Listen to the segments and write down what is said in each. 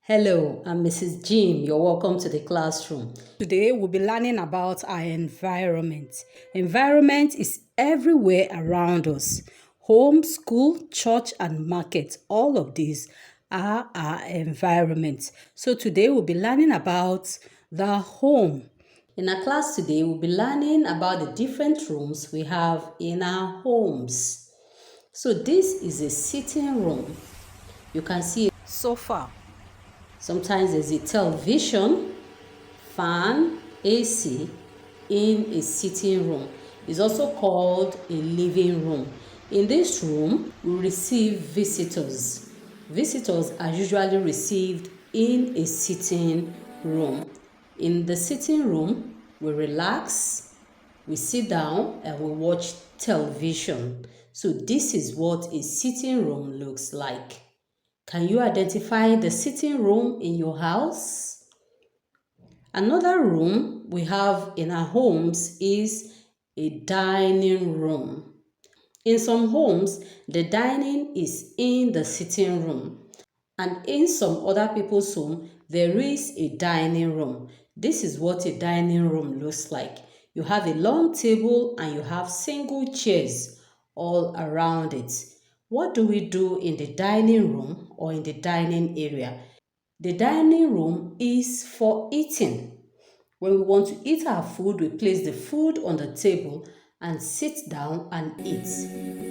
Hello, I'm Mrs. Jim. You're welcome to the classroom. Today we'll be learning about our environment. Environment is everywhere around us. Home, school, church, and market. All of these are our environment. So today we'll be learning about the home. In our class today, we'll be learning about the different rooms we have in our homes. So this is a sitting room. You can see Sofa, sometimes there's a television, fan, AC in a sitting room. It's also called a living room. In this room, we receive visitors. Visitors are usually received in a sitting room. In the sitting room, we relax, we sit down, and we watch television. So this is what a sitting room looks like. Can you identify the sitting room in your house? Another room we have in our homes is a dining room. In some homes, the dining is in the sitting room, and in some other people's home, there is a dining room. This is what a dining room looks like. You have a long table and you have single chairs all around it. What do we do in the dining room or in the dining area? The dining room is for eating. When we want to eat our food, we place the food on the table and sit down and eat.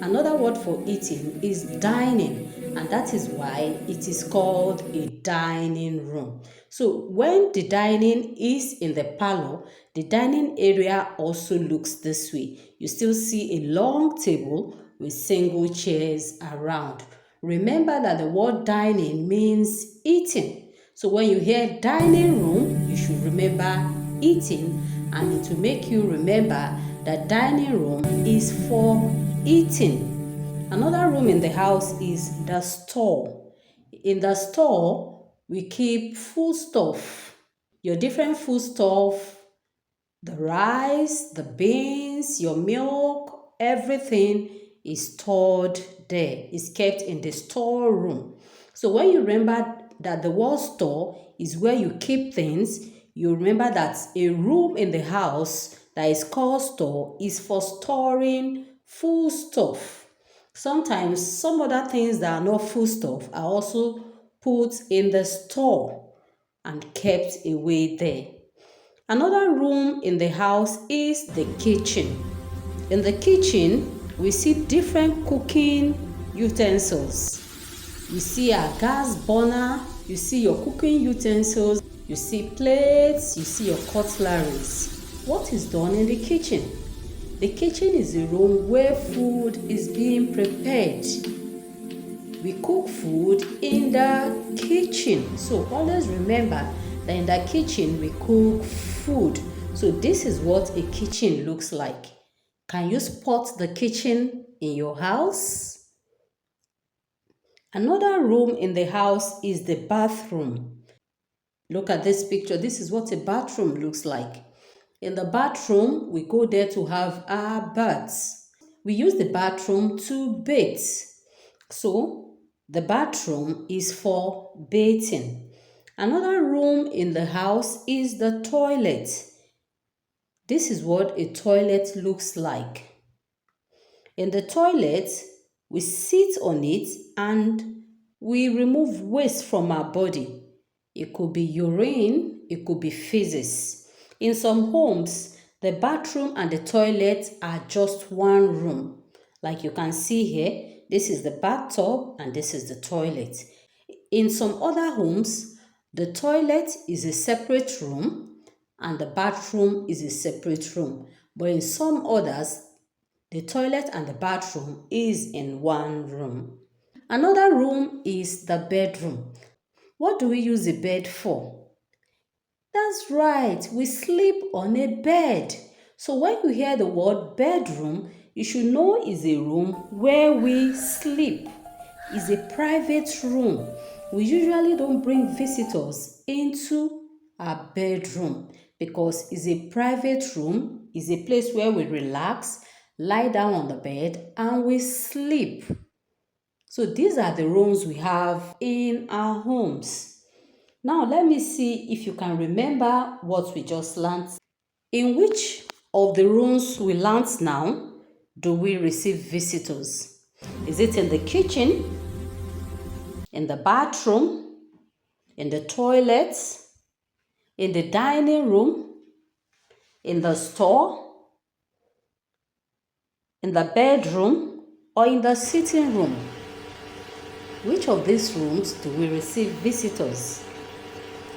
Another word for eating is dining, and that is why it is called a dining room. So when the dining is in the parlor, the dining area also looks this way. You still see a long table with single chairs around. Remember that the word dining means eating. So when you hear dining room, you should remember eating, and it will make you remember that dining room is for eating. Another room in the house is the store. In the store, we keep food stuff. Your different food stuff, the rice, the beans, your milk, everything is stored there. It's kept in the storeroom. So when you remember that the word store is where you keep things, you remember that a room in the house that is called store is for storing food stuff. Sometimes some other things that are not food stuff are also put in the store and kept away there. Another room in the house is the kitchen. In the kitchen, we see different cooking utensils. You see a gas burner, you see your cooking utensils, you see plates, you see your cutleries. What is done in the kitchen? The kitchen is a room where food is being prepared. We cook food in the kitchen. So always remember that in the kitchen we cook food. So this is what a kitchen looks like. Can you spot the kitchen in your house? Another room in the house is the bathroom. Look at this picture. This is what a bathroom looks like. In the bathroom, we go there to have our baths. We use the bathroom to bathe. So, the bathroom is for bathing. Another room in the house is the toilet. This is what a toilet looks like. In the toilet, we sit on it and we remove waste from our body. It could be urine, it could be feces. In some homes, the bathroom and the toilet are just one room. Like you can see here, this is the bathtub and this is the toilet. In some other homes, the toilet is a separate room and the bathroom is a separate room. But in some others, the toilet and the bathroom is in one room. Another room is the bedroom. What do we use the bed for? That's right, we sleep on a bed. So when you hear the word bedroom, you should know it's a room where we sleep. It's a private room. We usually don't bring visitors into our bedroom because it's a private room, it's a place where we relax, lie down on the bed, and we sleep. So these are the rooms we have in our homes. Now let me see if you can remember what we just learned. In which of the rooms we learned now do we receive visitors? Is it in the kitchen, in the bathroom, in the toilet, in the dining room, in the store, in the bedroom, or in the sitting room? Which of these rooms do we receive visitors?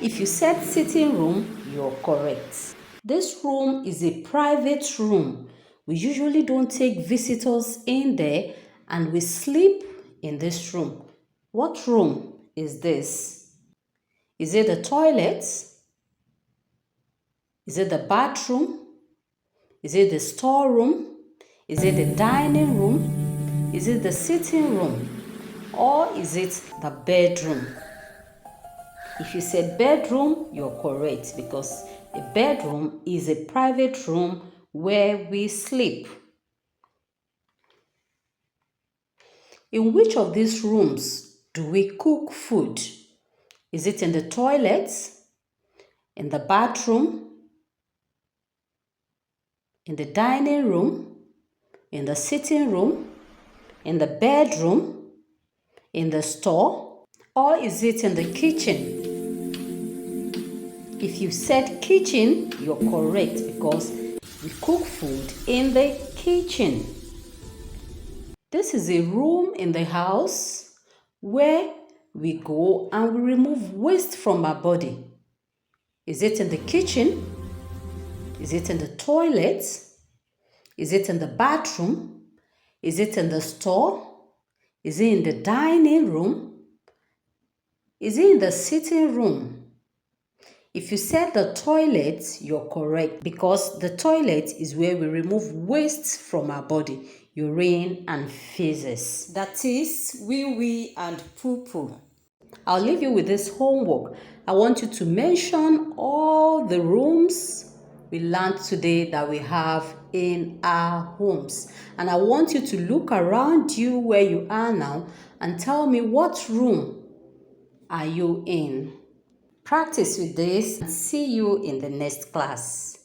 If you said sitting room, you're correct. This room is a private room. We usually don't take visitors in there and we sleep in this room. What room is this? Is it the toilet? Is it the bathroom? Is it the storeroom? Is it the dining room? Is it the sitting room? Or is it the bedroom? If you said bedroom, you're correct because a bedroom is a private room where we sleep. In which of these rooms do we cook food? Is it in the toilet, in the bathroom, in the dining room, in the sitting room, in the bedroom, in the store, or is it in the kitchen? If you said kitchen, you're correct because we cook food in the kitchen. This is a room in the house where we go and we remove waste from our body. Is it in the kitchen? Is it in the toilet? Is it in the bathroom? Is it in the store? Is it in the dining room? Is it in the sitting room? If you said the toilet, you're correct because the toilet is where we remove waste from our body, urine and feces. That is wee and poo-poo. I'll leave you with this homework. I want you to mention all the rooms we learned today that we have in our homes. And I want you to look around you where you are now and tell me what room are you in. Practice with this and see you in the next class.